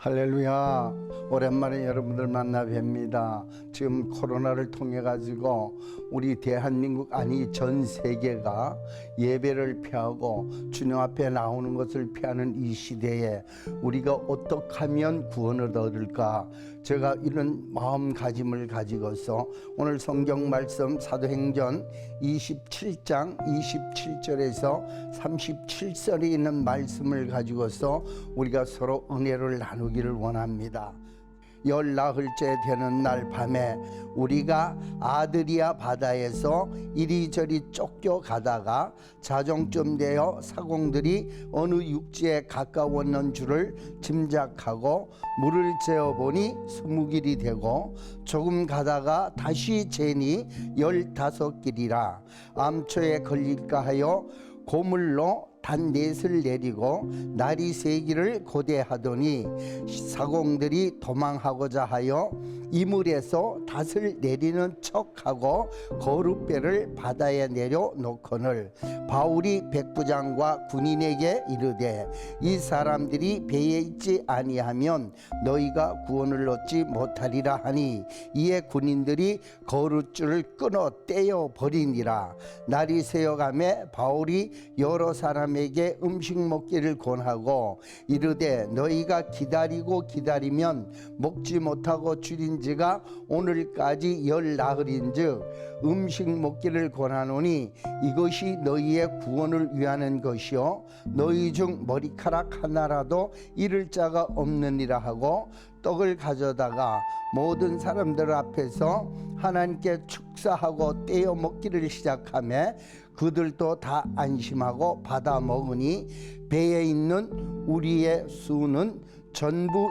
할렐루야. 오랜만에 여러분들 만나 뵙니다. 지금 코로나를 통해 가지고 우리 대한민국 아니 전 세계가 예배를 피하고 주님 앞에 나오는 것을 피하는 이 시대에 우리가 어떻게 하면 구원을 얻을까, 제가 이런 마음가짐을 가지고서 오늘 성경 말씀 사도행전 27장 27절에서 37절에 있는 말씀을 가지고서 우리가 서로 은혜를 나누기를 원합니다. 열나흘째 되는 날 밤에 우리가 아드리아 바다에서 이리저리 쫓겨가다가 자정쯤 되어 사공들이 어느 육지에 가까웠는 줄을 짐작하고 물을 재어보니 20길이 되고, 조금 가다가 다시 재니 15길이라 암초에 걸릴까 하여 고물로 단 넷을 내리고 날이 새기를 고대하더니 사공들이 도망하고자 하여 이물에서 닷을 내리는 척하고 거룻배를 바다에 내려놓거늘 바울이 백부장과 군인에게 이르되, 이 사람들이 배에 있지 아니하면 너희가 구원을 얻지 못하리라 하니, 이에 군인들이 거룻줄을 끊어 떼어 버리니라. 날이 새어가매 바울이 여러 사람에게 음식 먹기를 권하고 이르되, 너희가 기다리고 기다리면 먹지 못하고 줄인 지가 오늘까지 10나흘인즉 음식 먹기를 권하노니 이것이 너희의 구원을 위하는 것이요 너희 중 머리카락 하나라도 잃을 자가 없느니라 하고 떡을 가져다가 모든 사람들 앞에서 하나님께 축사하고 떼어 먹기를 시작하며 그들도 다 안심하고 받아 먹으니 배에 있는 우리의 수는 전부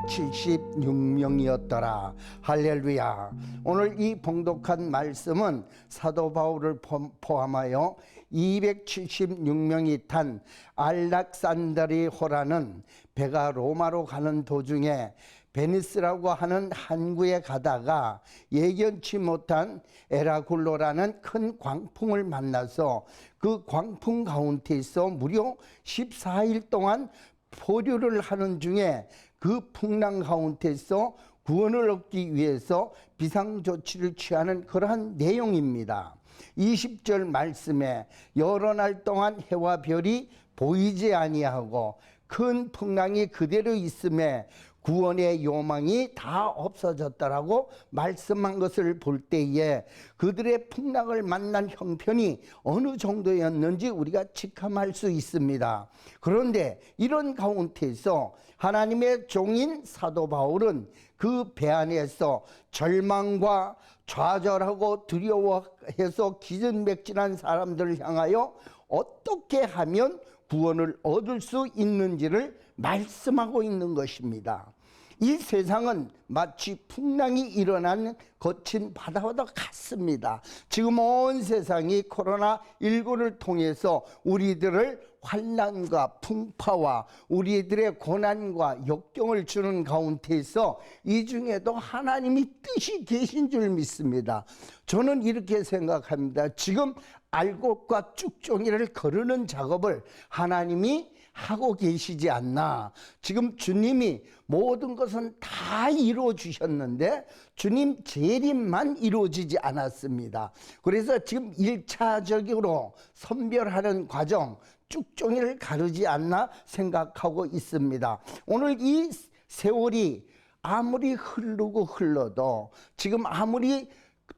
276명이었더라. 할렐루야. 오늘 이 봉독한 말씀은 사도 바울을 포함하여 276명이 탄 알렉산드리호라는 배가 로마로 가는 도중에 베니스라고 하는 항구에 가다가 예견치 못한 에라굴로라는 큰 광풍을 만나서 그 광풍 가운데서 무려 14일 동안 포류를 하는 중에 그 풍랑 가운데서 구원을 얻기 위해서 비상조치를 취하는 그러한 내용입니다. 20절 말씀에 여러 날 동안 해와 별이 보이지 아니하고 큰 풍랑이 그대로 있음에 구원의 요망이 다 없어졌다라고 말씀한 것을 볼 때에 그들의 풍랑을 만난 형편이 어느 정도였는지 우리가 직감할 수 있습니다. 그런데 이런 가운데서 하나님의 종인 사도 바울은 그 배 안에서 절망과 좌절하고 두려워해서 기진맥진한 사람들을 향하여 어떻게 하면 구원을 얻을 수 있는지를 말씀하고 있는 것입니다. 이 세상은 마치 풍랑이 일어나는 거친 바다와 같습니다. 지금 온 세상이 코로나19를 통해서 우리들을 환난과 풍파와 우리들의 고난과 역경을 주는 가운데서 이 중에도 하나님이 뜻이 계신 줄 믿습니다. 저는 이렇게 생각합니다. 지금 알곡과 쭉종이를 거르는 작업을 하나님이 하고 계시지 않나. 지금 주님이 모든 것은 다 이루어 주셨는데 주님 재림만 이루어지지 않았습니다. 그래서 지금 1차적으로 선별하는 과정, 쭉종이를 가르지 않나 생각하고 있습니다. 오늘 이 세월이 아무리 흐르고 흘러도, 지금 아무리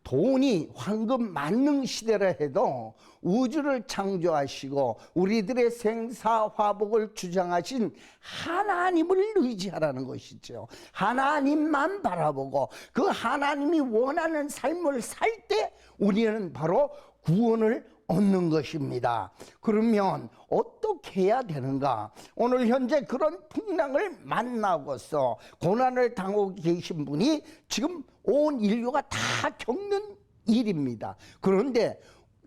돈이 황금 만능 시대라 해도 우주를 창조하시고 우리들의 생사화복을 주장하신 하나님을 의지하라는 것이죠. 하나님만 바라보고 그 하나님이 원하는 삶을 살 때 우리는 바로 구원을 얻는 것입니다. 그러면 어떻게 해야 되는가? 오늘 현재 그런 풍랑을 만나고서 고난을 당하고 계신 분이 지금 온 인류가 다 겪는 일입니다. 그런데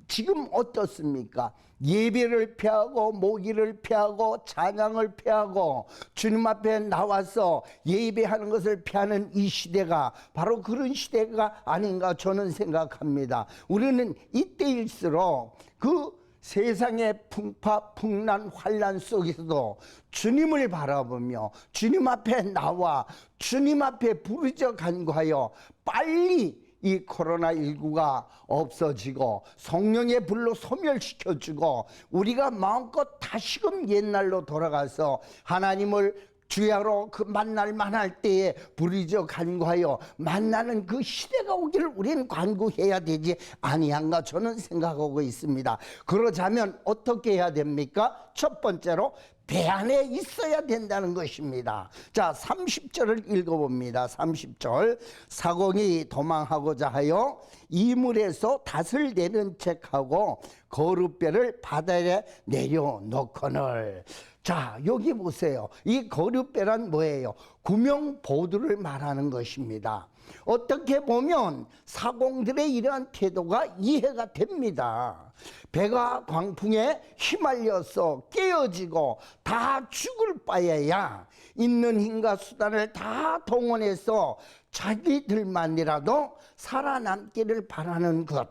지금 어떻습니까? 예배를 피하고 모기를 피하고 찬양을 피하고 주님 앞에 나와서 예배하는 것을 피하는 이 시대가 바로 그런 시대가 아닌가 저는 생각합니다. 우리는 이때일수록 그 세상의 풍파, 풍란, 환란 속에서도 주님을 바라보며 주님 앞에 나와 주님 앞에 부르짖어 간구하여 빨리 이 코로나19가 없어지고 성령의 불로 소멸시켜주고 우리가 마음껏 다시금 옛날로 돌아가서 하나님을 주야로 그 만날 만할 때에 부르짖어 간구하여 만나는 그 시대가 오기를 우리는 간구해야 되지 아니한가 저는 생각하고 있습니다. 그러자면 어떻게 해야 됩니까? 첫 번째로 배 안에 있어야 된다는 것입니다. 자, 30절을 읽어봅니다. 30절. 사공이 도망하고자 하여 이물에서 닷을 내는 척하고 거룻배를 바다에 내려놓거늘. 자, 여기 보세요. 이 거룻배란 뭐예요? 구명보도를 말하는 것입니다. 어떻게 보면 사공들의 이러한 태도가 이해가 됩니다. 배가 광풍에 휘말려서 깨어지고 다 죽을 바에야 있는 힘과 수단을 다 동원해서 자기들만이라도 살아남기를 바라는 것,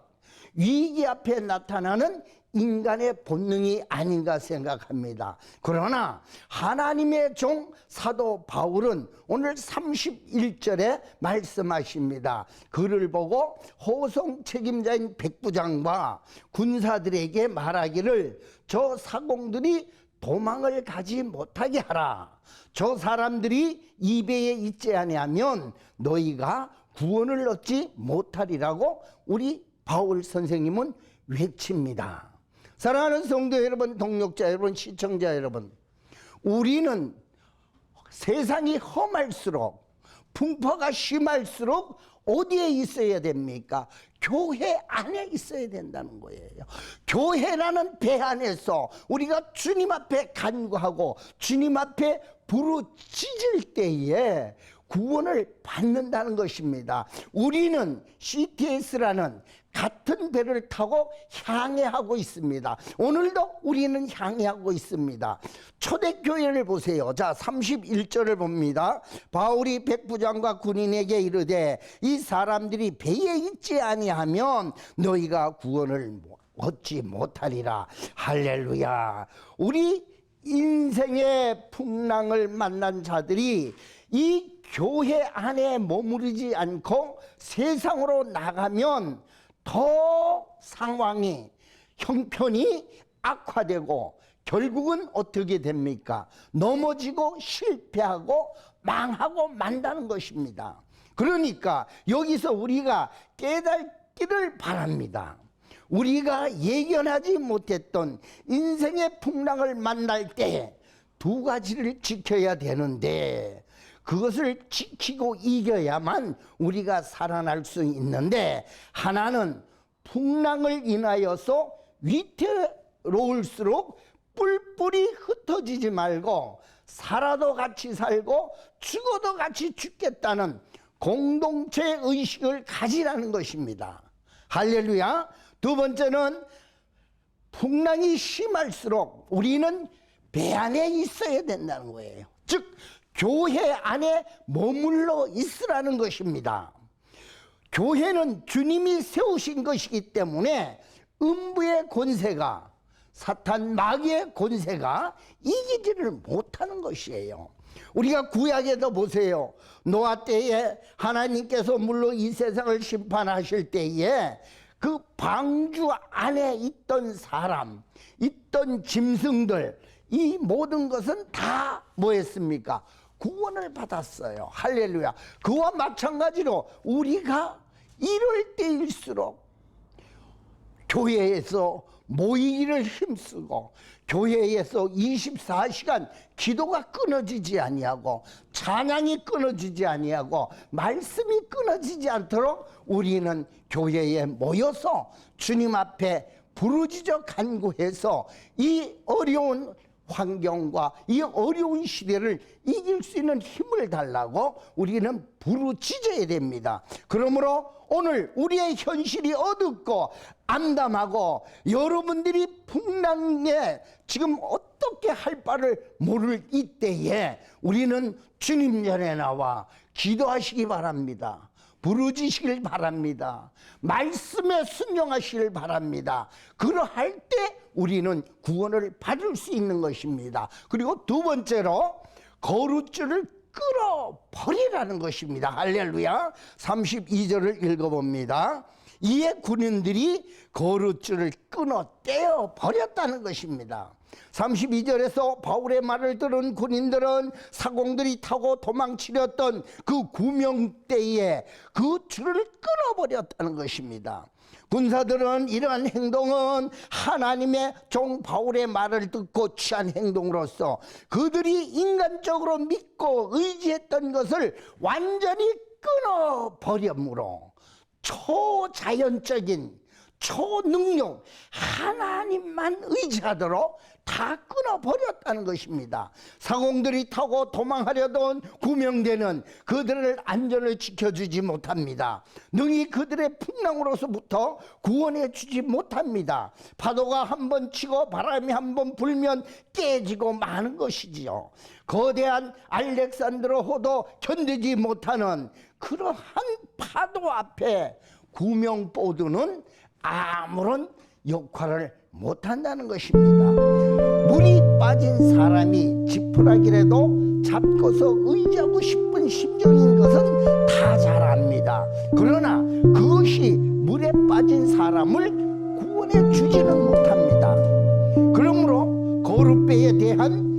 위기 앞에 나타나는 인간의 본능이 아닌가 생각합니다. 그러나 하나님의 종 사도 바울은 오늘 31절에 말씀하십니다. 그를 보고 호송 책임자인 백부장과 군사들에게 말하기를 저 사공들이 도망을 가지 못하게 하라. 저 사람들이 이 배에 있지 아니하면 너희가 구원을 얻지 못하리라고 우리 바울 선생님은 외칩니다. 사랑하는 성도 여러분, 동역자 여러분, 시청자 여러분, 우리는 세상이 험할수록 풍파가 심할수록 어디에 있어야 됩니까? 교회 안에 있어야 된다는 거예요. 교회라는 배 안에서 우리가 주님 앞에 간구하고 주님 앞에 부르짖을 때에 구원을 받는다는 것입니다. 우리는 CTS라는 같은 배를 타고 향해하고 있습니다. 오늘도 우리는 향해하고 있습니다. 초대교회를 보세요. 자, 31절을 봅니다. 바울이 백부장과 군인에게 이르되 이 사람들이 배에 있지 아니하면 너희가 구원을 얻지 못하리라. 할렐루야. 우리 인생의 풍랑을 만난 자들이 이 교회 안에 머무르지 않고 세상으로 나가면 더 상황이 형편이 악화되고 결국은 어떻게 됩니까? 넘어지고 실패하고 망하고 만다는 것입니다. 그러니까 여기서 우리가 깨닫기를 바랍니다. 우리가 예견하지 못했던 인생의 풍랑을 만날 때 두 가지를 지켜야 되는데 그것을 지키고 이겨야만 우리가 살아날 수 있는데 하나는 풍랑을 인하여서 위태로울수록 뿔뿔이 흩어지지 말고 살아도 같이 살고 죽어도 같이 죽겠다는 공동체 의식을 가지라는 것입니다. 할렐루야. 두 번째는 풍랑이 심할수록 우리는 배 안에 있어야 된다는 거예요. 즉 교회 안에 머물러 있으라는 것입니다. 교회는 주님이 세우신 것이기 때문에 음부의 권세가 사탄 마귀의 권세가 이기지를 못하는 것이에요. 우리가 구약에도 보세요. 노아 때에 하나님께서 물로 이 세상을 심판하실 때에 그 방주 안에 있던 사람, 있던 짐승들, 이 모든 것은 다 뭐였습니까? 구원을 받았어요. 할렐루야. 그와 마찬가지로 우리가 이럴 때일수록 교회에서 모이기를 힘쓰고 교회에서 24시간 기도가 끊어지지 아니하고 찬양이 끊어지지 아니하고 말씀이 끊어지지 않도록 우리는 교회에 모여서 주님 앞에 부르짖어 간구해서 이 어려운 환경과 이 어려운 시대를 이길 수 있는 힘을 달라고 우리는 부르짖어야 됩니다. 그러므로 오늘 우리의 현실이 어둡고 암담하고 여러분들이 풍랑에 지금 어떻게 할 바를 모를 이때에 우리는 주님 전에 나와 기도하시기 바랍니다. 부르짖으시길 바랍니다. 말씀에 순종하시길 바랍니다. 그러할 때 우리는 구원을 받을 수 있는 것입니다. 그리고 두 번째로 거루줄을 끌어버리라는 것입니다. 할렐루야. 32절을 읽어봅니다. 이에 군인들이 거루줄을 끊어 떼어 버렸다는 것입니다. 32절에서 바울의 말을 들은 군인들은 사공들이 타고 도망치렸던 그 구명대에 그 줄을 끊어버렸다는 것입니다. 군사들은 이러한 행동은 하나님의 종 바울의 말을 듣고 취한 행동으로서 그들이 인간적으로 믿고 의지했던 것을 완전히 끊어버렸므로 초자연적인 초능력 하나님만 의지하도록 다 끊어버렸다는 것입니다. 사공들이 타고 도망하려던 구명대는 그들을 안전을 지켜주지 못합니다. 능히 그들의 풍랑으로서부터 구원해 주지 못합니다. 파도가 한번 치고 바람이 한번 불면 깨지고 마는 것이지요. 거대한 알렉산드로호도 견디지 못하는 그러한 파도 앞에 구명보드는 아무런 역할을 못한다는 것입니다. 물이 빠진 사람이 지푸라기라도 잡고서 의지하고 싶은 심정인 것은 다 잘 압니다. 그러나 그것이 물에 빠진 사람을 구원해 주지는 못합니다. 그러므로 거룻배에 대한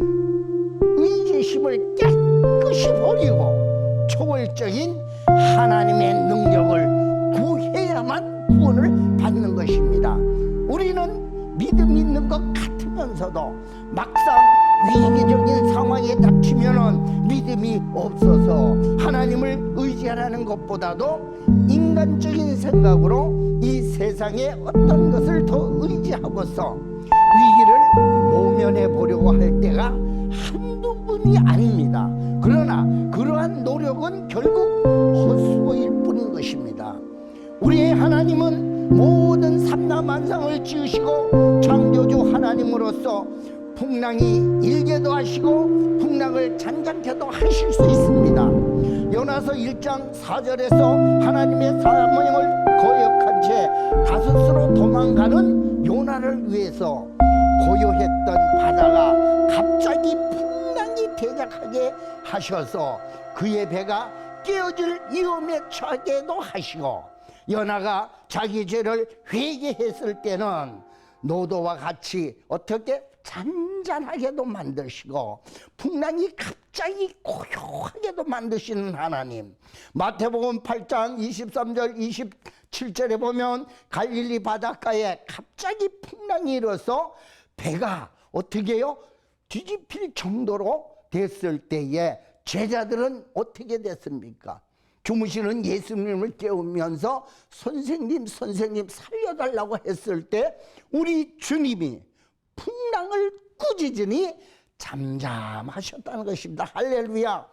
의지심을 깨끗이 버리고 초월적인 하나님의 능력을 구해야만 구원을 받는 것입니다. 우리는 믿음 있는 것 같으면서도 막상 위기적인 상황에 닥치면 믿음이 없어서 하나님을 의지하라는 것보다도 인간적인 생각으로 이 세상에 어떤 것을 더 의지하고서 위기를 모면해 보려고 할 때가 한두 번이 아닙니다. 그러나 그러한 노력은 결국 헛수고일 뿐인 것입니다. 우리의 하나님은 모든 삼라만상을 지으시고 창조주 하나님으로서 풍랑이 일게도 하시고 풍랑을 잔잔케도 하실 수 있습니다. 요나서 1장 4절에서 하나님의 사명을 거역한 채 다섯으로 도망가는 요나를 위해서 고요했던 바다가 갑자기 풍랑이 대작하게 하셔서 그의 배가 깨어질 위험에 처하게도 하시고, 요나가 자기 죄를 회개했을 때는 노도와 같이 어떻게 잔잔하게도 만드시고 풍랑이 갑자기 고요하게도 만드시는 하나님. 마태복음 8장 23절 27절에 보면 갈릴리 바닷가에 갑자기 풍랑이 일어서 배가 어떻게 해요? 뒤집힐 정도로 됐을 때에 제자들은 어떻게 됐습니까? 주무시는 예수님을 깨우면서 선생님 살려달라고 했을 때 우리 주님이 풍랑을 꾸짖으니 잠잠하셨다는 것입니다. 할렐루야.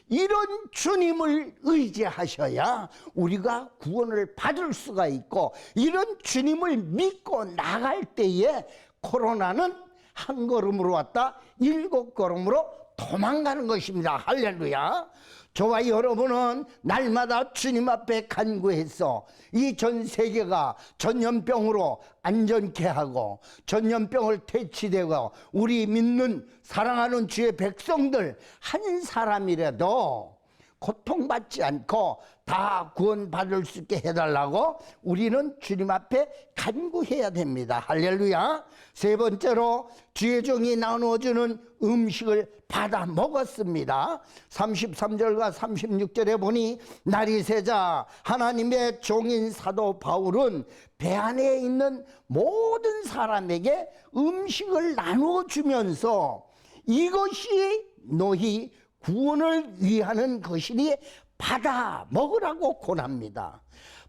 이런 주님을 의지하셔야 우리가 구원을 받을 수가 있고, 이런 주님을 믿고 나갈 때에 코로나는 한 걸음으로 왔다 7걸음으로 도망가는 것입니다. 할렐루야. 저와 여러분은 날마다 주님 앞에 간구해서 이 전 세계가 전염병으로 안전케 하고 전염병을 퇴치되고 우리 믿는 사랑하는 주의 백성들 한 사람이라도 고통받지 않고 다 구원받을 수 있게 해달라고 우리는 주님 앞에 간구해야 됩니다. 할렐루야. 세 번째로 주의 종이 나누어주는 음식을 받아 먹었습니다. 33절과 36절에 보니 날이 새자 하나님의 종인 사도 바울은 배 안에 있는 모든 사람에게 음식을 나누어 주면서 이것이 너희 구원을 위하는 것이니 받아 먹으라고 권합니다.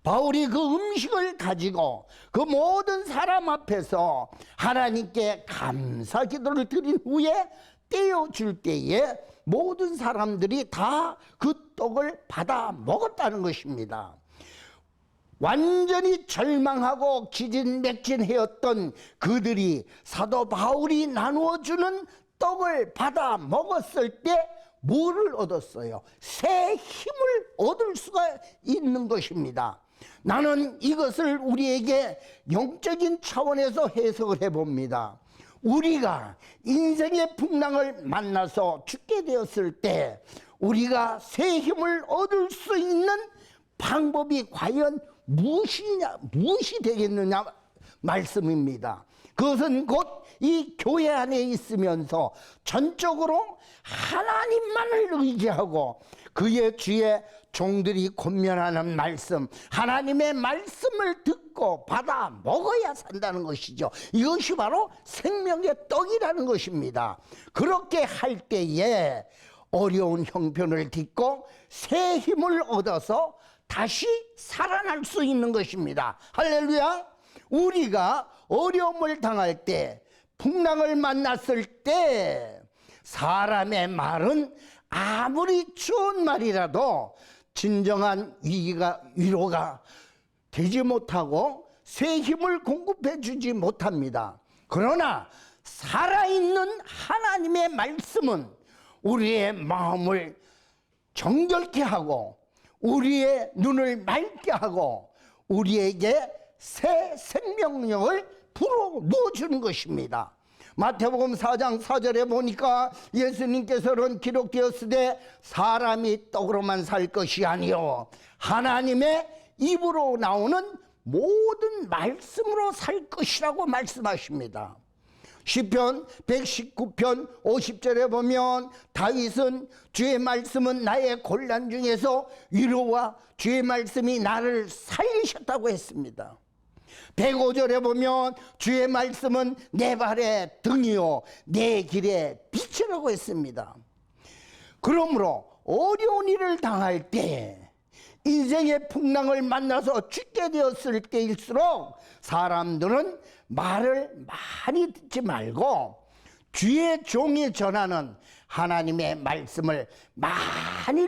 바울이 그 음식을 가지고 그 모든 사람 앞에서 하나님께 감사 기도를 드린 후에 떼어줄 때에 모든 사람들이 다 그 떡을 받아 먹었다는 것입니다. 완전히 절망하고 기진맥진하였던 그들이 사도 바울이 나누어주는 떡을 받아 먹었을 때 뭐를 얻었어요? 새 힘을 얻을 수가 있는 것입니다. 나는 이것을 우리에게 영적인 차원에서 해석을 해봅니다. 우리가 인생의 풍랑을 만나서 죽게 되었을 때 우리가 새 힘을 얻을 수 있는 방법이 과연 무엇이 되겠느냐 말씀입니다. 그것은 곧 이 교회 안에 있으면서 전적으로 하나님만을 의지하고 그의 주의 종들이 권면하는 말씀, 하나님의 말씀을 듣고 받아 먹어야 산다는 것이죠. 이것이 바로 생명의 떡이라는 것입니다. 그렇게 할 때에 어려운 형편을 딛고 새 힘을 얻어서 다시 살아날 수 있는 것입니다. 할렐루야. 우리가 어려움을 당할 때, 풍랑을 만났을 때 사람의 말은 아무리 좋은 말이라도 진정한 위로가 되지 못하고 새 힘을 공급해 주지 못합니다. 그러나 살아있는 하나님의 말씀은 우리의 마음을 정결케 하고 우리의 눈을 맑게 하고 우리에게 새 생명력을 불어넣어주는 것입니다. 마태복음 4장 4절에 보니까 예수님께서는 기록되었으되 사람이 떡으로만 살 것이 아니요 하나님의 입으로 나오는 모든 말씀으로 살 것이라고 말씀하십니다. 시편 119편 50절에 보면 다윗은 주의 말씀은 나의 곤란 중에서 위로와 주의 말씀이 나를 살리셨다고 했습니다. 105절에 보면 주의 말씀은 내 발의 등이요 내 길의 빛이라고 했습니다. 그러므로 어려운 일을 당할 때 인생의 풍랑을 만나서 죽게 되었을 때일수록 사람들은 말을 많이 듣지 말고 주의 종이 전하는 하나님의 말씀을 많이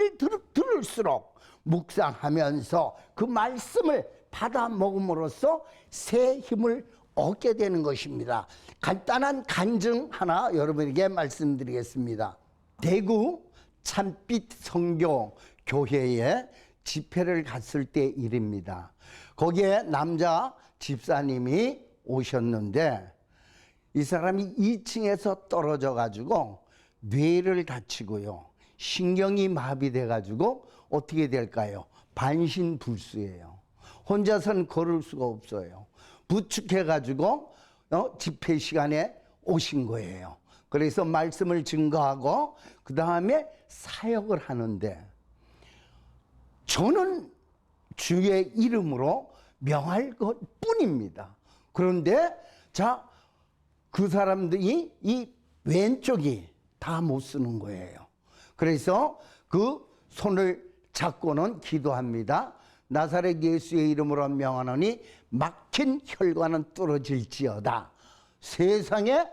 들을수록 묵상하면서 그 말씀을 받아 먹음으로써 새 힘을 얻게 되는 것입니다. 간단한 간증 하나 여러분에게 말씀드리겠습니다. 대구 참빛 성교 교회에 집회를 갔을 때 일입니다. 거기에 남자 집사님이 오셨는데 이 사람이 2층에서 떨어져 가지고 뇌를 다치고요, 신경이 마비돼 가지고 어떻게 될까요? 반신불수예요. 혼자서는 걸을 수가 없어요. 부축해 가지고 집회 시간에 오신 거예요. 그래서 말씀을 증거하고 그 다음에 사역을 하는데 저는 주의 이름으로 명할 것 뿐입니다. 그런데 그 사람들이 이 왼쪽이 다 못 쓰는 거예요. 그래서 그 손을 잡고는 기도합니다. 나사렛 예수의 이름으로 명하노니 막힌 혈관은 뚫어질지어다. 세상에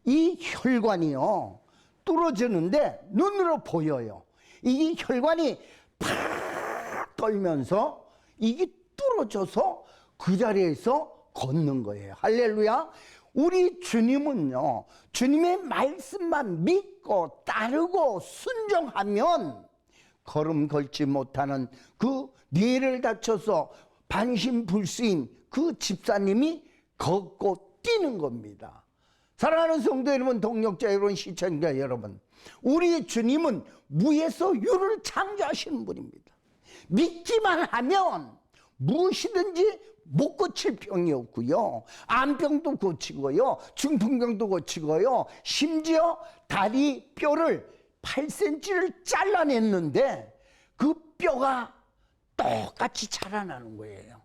이 혈관이요 뚫어지는데 눈으로 보여요. 이 혈관이 팍 떨면서 이게 뚫어져서 그 자리에서 걷는 거예요. 할렐루야. 우리 주님은요, 주님의 말씀만 믿고 따르고 순종하면 걸음 걸지 못하는 그 뇌를 다쳐서 반신불수인 그 집사님이 걷고 뛰는 겁니다. 사랑하는 성도 여러분, 동역자 여러분, 시청자 여러분, 우리 주님은 무에서 유를 창조하시는 분입니다. 믿기만 하면 무엇이든지 못 고칠 병이 없고요, 암병도 고치고요, 중풍병도 고치고요, 심지어 다리 뼈를 8cm를 잘라냈는데 그 뼈가 똑같이 자라나는 거예요.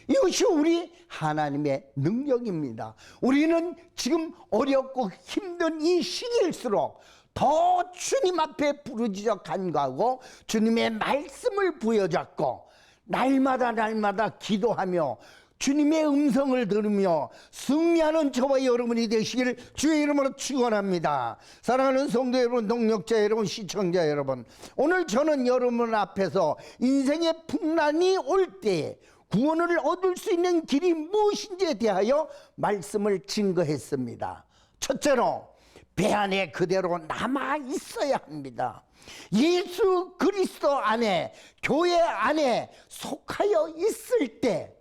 이것이 우리 하나님의 능력입니다. 우리는 지금 어렵고 힘든 이 시기일수록 더 주님 앞에 부르짖어 간구하고 주님의 말씀을 부여잡고 날마다 기도하며 주님의 음성을 들으며 승리하는 저와 여러분이 되시기를 주의 이름으로 축원합니다. 사랑하는 성도 여러분, 동역자 여러분, 시청자 여러분, 오늘 저는 여러분 앞에서 인생의 풍랑이 올 때 구원을 얻을 수 있는 길이 무엇인지에 대하여 말씀을 증거했습니다. 첫째로 배 안에 그대로 남아 있어야 합니다. 예수 그리스도 안에, 교회 안에 속하여 있을 때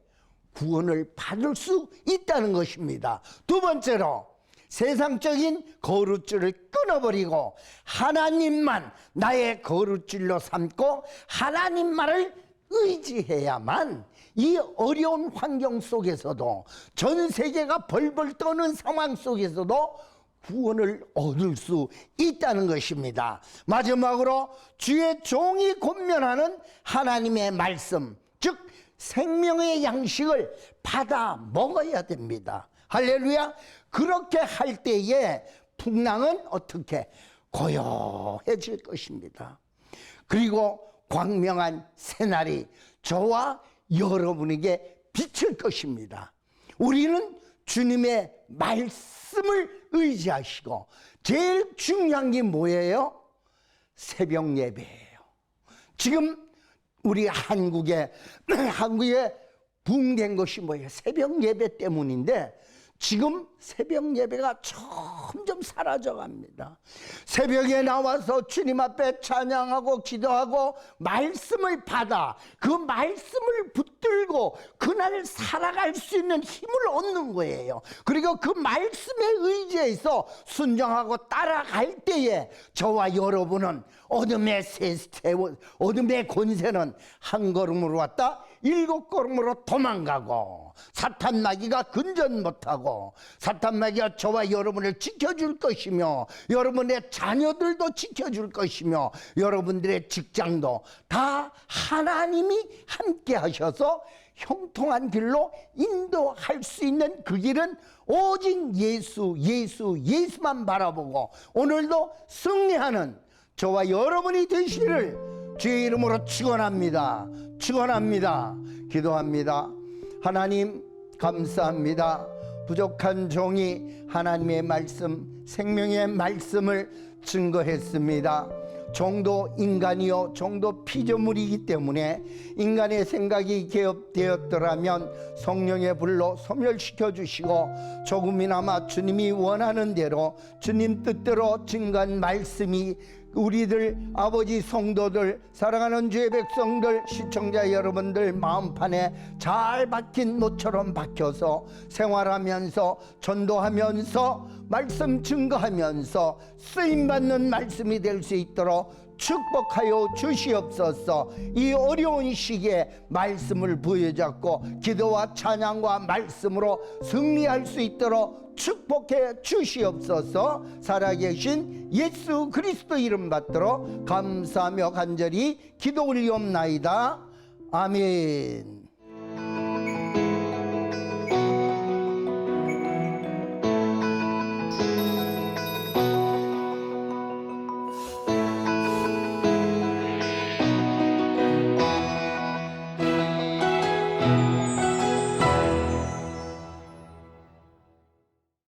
구원을 받을 수 있다는 것입니다. 두 번째로, 세상적인 거룩줄을 끊어버리고 하나님만 나의 거룩줄로 삼고 하나님만을 의지해야만 이 어려운 환경 속에서도, 전 세계가 벌벌 떠는 상황 속에서도 구원을 얻을 수 있다는 것입니다. 마지막으로, 주의 종이 권면하는 하나님의 말씀, 즉 생명의 양식을 받아 먹어야 됩니다. 할렐루야. 그렇게 할 때에 풍랑은 어떻게 고요해질 것입니다. 그리고 광명한 새날이 저와 여러분에게 비칠 것입니다. 우리는 주님의 말씀을 의지하시고, 제일 중요한 게 뭐예요? 새벽 예배예요. 지금 우리 한국에 붕된 것이 뭐예요? 새벽 예배 때문인데, 지금 새벽 예배가 점점 사라져 갑니다. 새벽에 나와서 주님 앞에 찬양하고 기도하고 말씀을 받아 그 말씀을 붙들고 그날 살아갈 수 있는 힘을 얻는 거예요. 그리고 그 말씀에 의지해서 순종하고 따라갈 때에 저와 여러분은 어둠의 권세는 한 걸음으로 왔다 7걸음으로 도망가고, 사탄 마귀가 근전 못하고, 사탄 마귀가 저와 여러분을 지켜줄 것이며, 여러분의 자녀들도 지켜줄 것이며, 여러분들의 직장도 다 하나님이 함께 하셔서 형통한 길로 인도할 수 있는 그 길은 오직 예수만 바라보고 오늘도 승리하는 저와 여러분이 되시기를 주의 이름으로 축원합니다. 기도합니다. 하나님 감사합니다. 부족한 종이 하나님의 말씀, 생명의 말씀을 증거했습니다. 종도 인간이요, 종도 피조물이기 때문에 인간의 생각이 개혁되었더라면 성령의 불로 소멸시켜 주시고, 조금이나마 주님이 원하는 대로, 주님 뜻대로 증거한 말씀이 우리들 아버지 성도들, 사랑하는 주의 백성들, 시청자 여러분들 마음판에 잘 박힌 못처럼 박혀서 생활하면서, 전도하면서, 말씀 증거하면서 쓰임받는 말씀이 될 수 있도록 축복하여 주시옵소서. 이 어려운 시기에 말씀을 부여잡고 기도와 찬양과 말씀으로 승리할 수 있도록 축복해 주시옵소서. 살아계신 예수 그리스도 이름 받들어 감사하며 간절히 기도 올리옵나이다. 아멘.